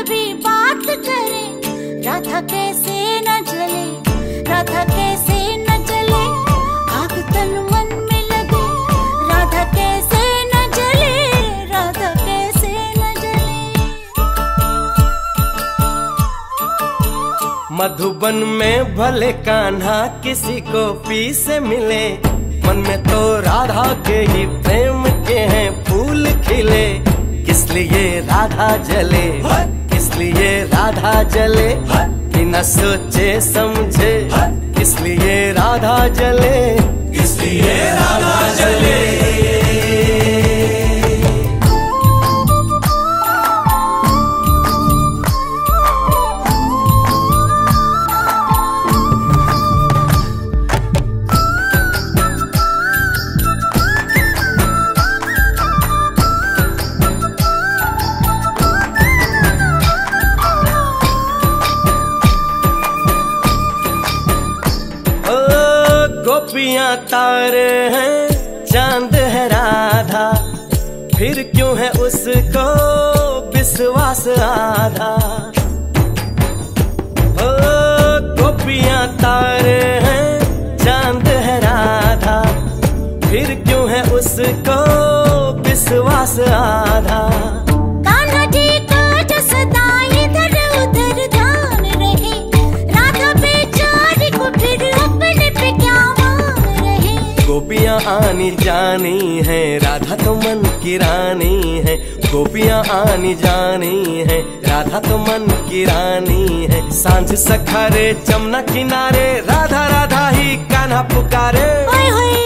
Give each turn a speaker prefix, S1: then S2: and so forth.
S1: भी बात करे, राधा कैसे न जले, राधा कैसे न जले, आग तन मन में लगे, राधा कैसे न जले, राधा कैसे न जले।
S2: मधुबन में भले कान्हा किसी को पी से मिले, मन में तो राधा के ही प्रेम के हैं फूल खिले। किस लिए राधा जले, किस लिए राधा जले, बिना सोचे समझे, किस लिए राधा जले, किस लिए राधा जले। गोपियां तारे हैं, चांद है राधा, फिर क्यों है उसको विश्वास आधा। ओ गोपियां तारे हैं, चांद है राधा, फिर क्यों है उसको विश्वास आधा।
S1: कान्हा जी का जो सदा इधर उधर ध्यान रहे, राधा बेचारी को फिर अपने पे क्या मान रहे।
S2: गोपियां आनी जानी है, राधा तो मन की रानी है। गोपियां आनी जानी है, राधा तो मन की रानी है। सांझ सखारे जमुना किनारे, राधा राधा ही कान्हा पुकारे।
S1: ओए होए